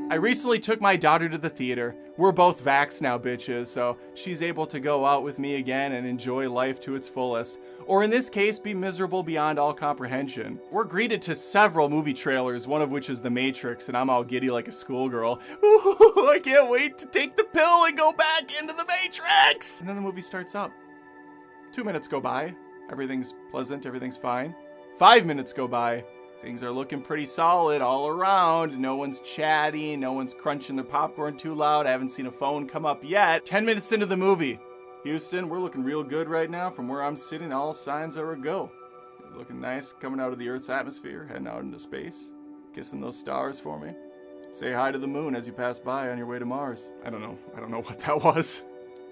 I recently took my daughter to the theater. We're both vaxxed now, bitches, so she's able to go out with me again and enjoy life to its fullest. Or in this case, be miserable beyond all comprehension. We're greeted to several movie trailers, one of which is The Matrix, and I'm all giddy like a schoolgirl. Ooh, I can't wait to take the pill and go back into the Matrix! And then the movie starts up. 2 minutes go by. Everything's pleasant, everything's fine. 5 minutes go by. Things are looking pretty solid all around. No one's chatty, no one's crunching their popcorn too loud. I haven't seen a phone come up yet. 10 minutes into the movie. Houston, we're looking real good right now. From where I'm sitting, all signs are a go. You're looking nice coming out of the Earth's atmosphere, heading out into space. Kissing those stars for me. Say hi to the moon as you pass by on your way to Mars. I don't know what that was.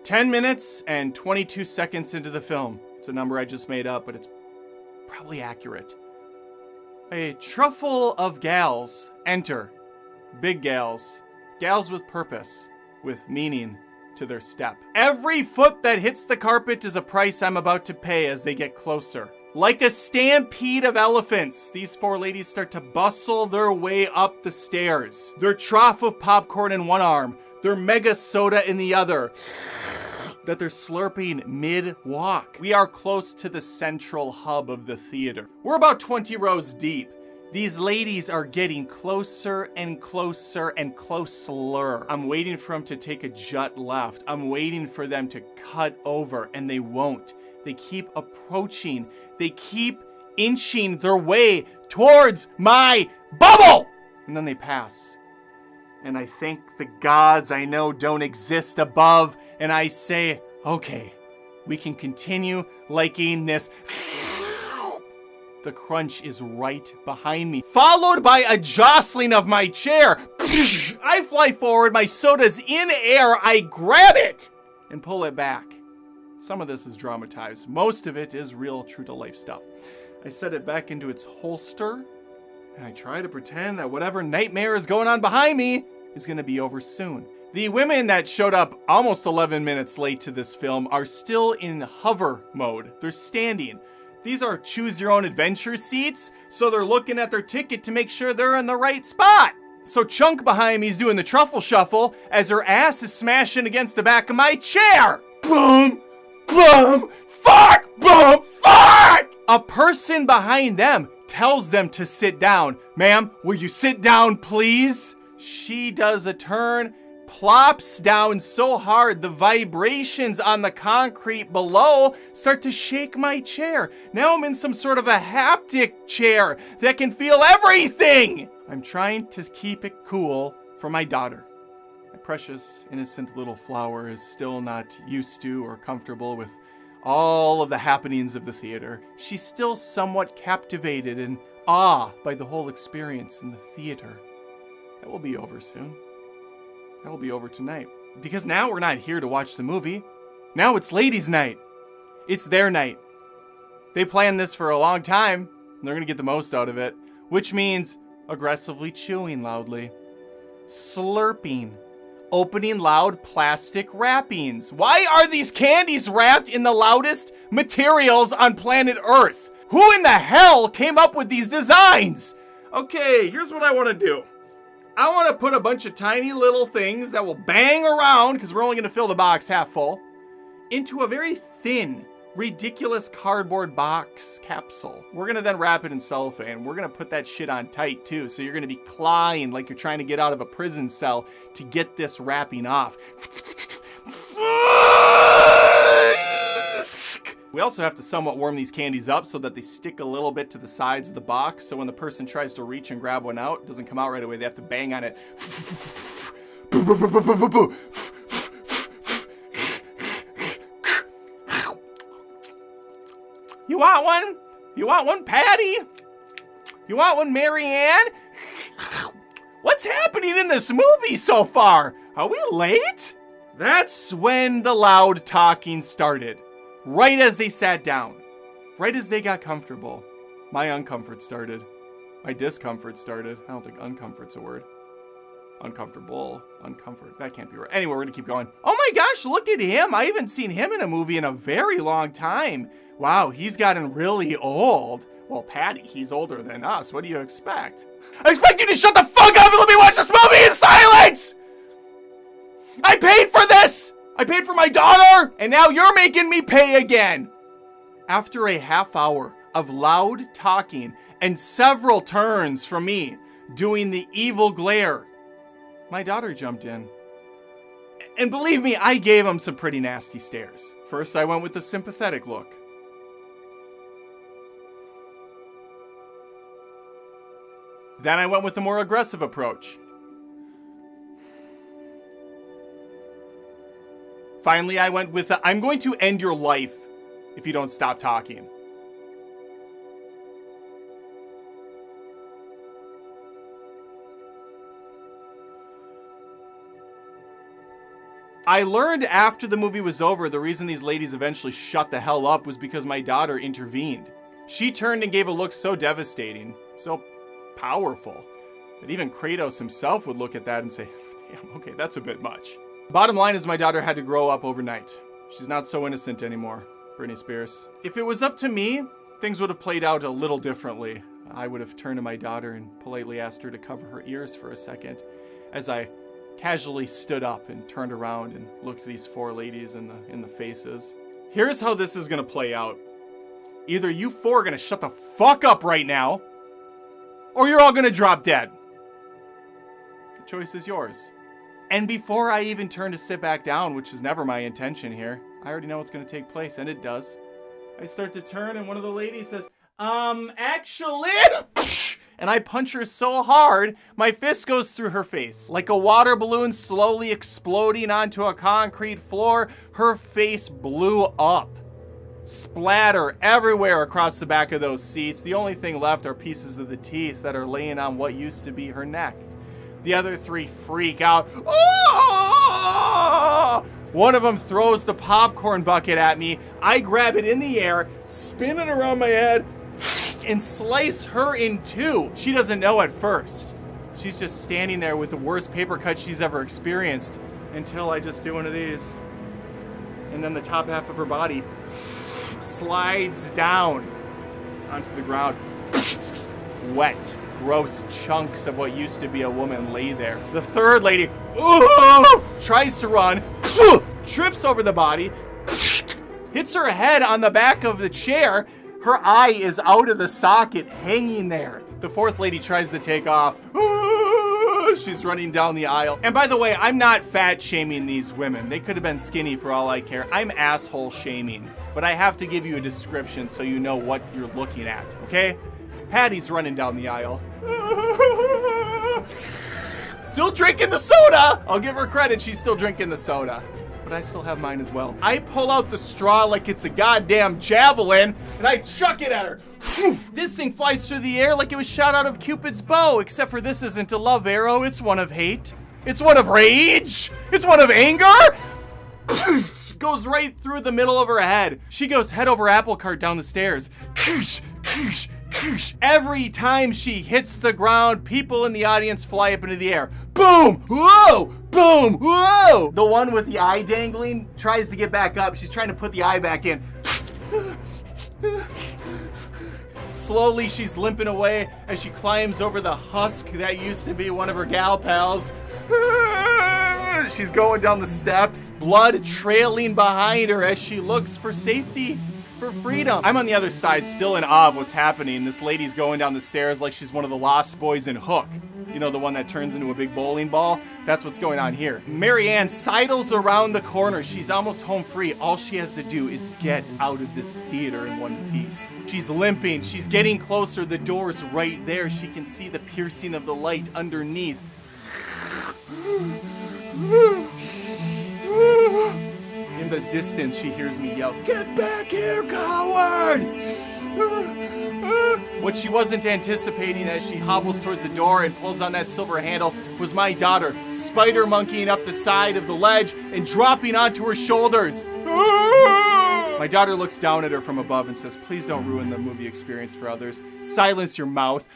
10 minutes and 22 seconds into the film. It's a number I just made up, but it's probably accurate. A truffle of gals enter. Big gals. Gals with purpose. With meaning to their step. Every foot that hits the carpet is a price I'm about to pay as they get closer. Like a stampede of elephants, these four ladies start to bustle their way up the stairs. Their trough of popcorn in one arm, their mega soda in the other, that they're slurping mid-walk. We are close to the central hub of the theater. We're about 20 rows deep. These ladies are getting closer and closer and closer. I'm waiting for them to take a jut left. I'm waiting for them to cut over, and they won't. They keep approaching. They keep inching their way towards my bubble! And then they pass. And I thank the gods I know don't exist above, and I say, okay, we can continue liking this. The crunch is right behind me, followed by a jostling of my chair. I fly forward, my soda's in air, I grab it and pull it back. Some of this is dramatized. Most of it is real, true-to-life stuff. I set it back into its holster, and I try to pretend that whatever nightmare is going on behind me is going to be over soon. The women that showed up almost 11 minutes late to this film are still in hover mode. They're standing. These are choose-your-own-adventure seats, so they're looking at their ticket to make sure they're in the right spot. So Chunk behind me is doing the truffle shuffle as her ass is smashing against the back of my chair. Boom! Boom! Fuck! Boom! Fuck! A person behind them tells them to sit down. Ma'am, will you sit down, please? She does a turn, plops down so hard the vibrations on the concrete below start to shake my chair. Now I'm in some sort of a haptic chair that can feel everything. I'm trying to keep it cool for my daughter. My precious, innocent little flower is still not used to or comfortable with all of the happenings of the theater. She's still somewhat captivated and awe by the whole experience in the theater. That will be over soon. That will be over tonight. Because now we're not here to watch the movie. Now it's ladies' night. It's their night. They planned this for a long time, and they're gonna get the most out of it, which means aggressively chewing loudly, slurping, opening loud plastic wrappings. Why are these candies wrapped in the loudest materials on planet Earth? Who in the hell came up with these designs? Okay, here's what I want to do. I want to put a bunch of tiny little things that will bang around, because we're only going to fill the box half full, into a very thin, ridiculous cardboard box capsule. We're going to then wrap it in cellophane. We're going to put that shit on tight too, so you're going to be clawing like you're trying to get out of a prison cell to get this wrapping off. We also have to somewhat warm these candies up so that they stick a little bit to the sides of the box, so when the person tries to reach and grab one out, it doesn't come out right away. They have to bang on it. You want one? You want one, Patty? You want one, Marianne? What's happening in this movie so far? Are we late? That's when the loud talking started. Right as they sat down. Right as they got comfortable. My uncomfort started. My discomfort started. I don't think uncomfort's a word. Uncomfortable. Uncomfort. That can't be right. Anyway, we're gonna keep going. Oh my gosh, look at him. I haven't seen him in a movie in a very long time. Wow, he's gotten really old. Well, Patty, he's older than us. What do you expect? I expect you to shut the fuck up and let me watch this movie in silence! I paid for my daughter, and now you're making me pay again. After a half hour of loud talking and several turns from me doing the evil glare, my daughter jumped in. And believe me, I gave him some pretty nasty stares. First, I went with the sympathetic look. Then I went with a more aggressive approach. Finally, I went with I'm going to end your life if you don't stop talking. I learned after the movie was over, the reason these ladies eventually shut the hell up was because my daughter intervened. She turned and gave a look so devastating, so powerful, that even Kratos himself would look at that and say, damn, okay, that's a bit much. Bottom line is my daughter had to grow up overnight. She's not so innocent anymore, Britney Spears. If it was up to me, things would have played out a little differently. I would have turned to my daughter and politely asked her to cover her ears for a second as I casually stood up and turned around and looked these four ladies in the faces. Here's how this is gonna play out. Either you four are gonna shut the fuck up right now, or you're all gonna drop dead. The choice is yours. And before I even turn to sit back down, which is never my intention here, I already know what's gonna take place, and it does. I start to turn and one of the ladies says, actually, and I punch her so hard, my fist goes through her face. Like a water balloon slowly exploding onto a concrete floor, her face blew up. Splatter everywhere across the back of those seats. The only thing left are pieces of the teeth that are laying on what used to be her neck. The other three freak out. Oh! One of them throws the popcorn bucket at me. I grab it in the air, spin it around my head, and slice her in two. She doesn't know at first. She's just standing there with the worst paper cut she's ever experienced until I just do one of these. And then the top half of her body slides down onto the ground. Wet, gross chunks of what used to be a woman lay there. The third lady tries to run, trips over the body, hits her head on the back of the chair. Her eye is out of the socket, hanging there. The fourth lady tries to take off. She's running down the aisle. And by the way, I'm not fat shaming these women. They could have been skinny for all I care. I'm asshole shaming. But I have to give you a description so you know what you're looking at, okay? Patty's running down the aisle. Still drinking the soda! I'll give her credit, she's still drinking the soda. But I still have mine as well. I pull out the straw like it's a goddamn javelin, and I chuck it at her. This thing flies through the air like it was shot out of Cupid's bow, except for this isn't a love arrow, it's one of hate. It's one of rage. It's one of anger. Goes right through the middle of her head. She goes head over apple cart down the stairs. Every time she hits the ground, people in the audience fly up into the air. Boom! Whoa! Boom! Whoa! The one with the eye dangling tries to get back up. She's trying to put the eye back in. Slowly, she's limping away as she climbs over the husk that used to be one of her gal pals. She's going down the steps, blood trailing behind her as she looks for safety. For freedom. I'm on the other side, still in awe of what's happening. This lady's going down the stairs like she's one of the lost boys in Hook. You know, the one that turns into a big bowling ball? That's what's going on here. Marianne sidles around the corner. She's almost home free. All she has to do is get out of this theater in one piece. She's limping. She's getting closer. The door's right there. She can see the piercing of the light underneath. In the distance, she hears me yell, "Get back here, coward!" What she wasn't anticipating as she hobbles towards the door and pulls on that silver handle was my daughter, spider monkeying up the side of the ledge and dropping onto her shoulders. My daughter looks down at her from above and says, "Please don't ruin the movie experience for others. Silence your mouth."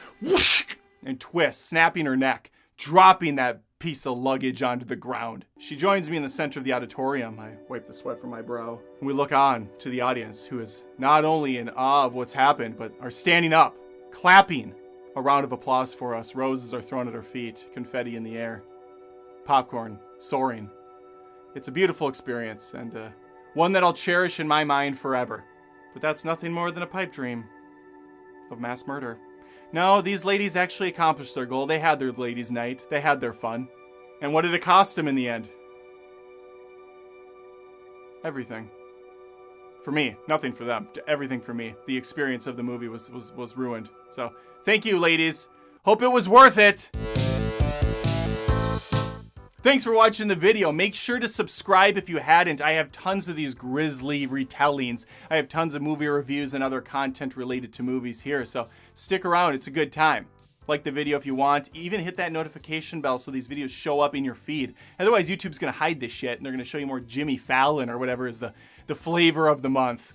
And twists, snapping her neck, dropping that piece of luggage onto the ground. She joins me in the center of the auditorium. I wipe the sweat from my brow. We look on to the audience, who is not only in awe of what's happened, but are standing up, clapping a round of applause for us. Roses are thrown at our feet, confetti in the air. Popcorn soaring. It's a beautiful experience, and one that I'll cherish in my mind forever. But that's nothing more than a pipe dream of mass murder. No, these ladies actually accomplished their goal. They had their ladies' night. They had their fun. And what did it cost them in the end? Everything. For me, nothing for them. Everything for me. The experience of the movie was ruined. So, thank you, ladies. Hope it was worth it. Thanks for watching the video. Make sure to subscribe if you hadn't. I have tons of these grisly retellings. I have tons of movie reviews and other content related to movies here, so stick around. It's a good time. Like the video if you want. Even hit that notification bell so these videos show up in your feed. Otherwise, YouTube's going to hide this shit, and they're going to show you more Jimmy Fallon or whatever is the flavor of the month.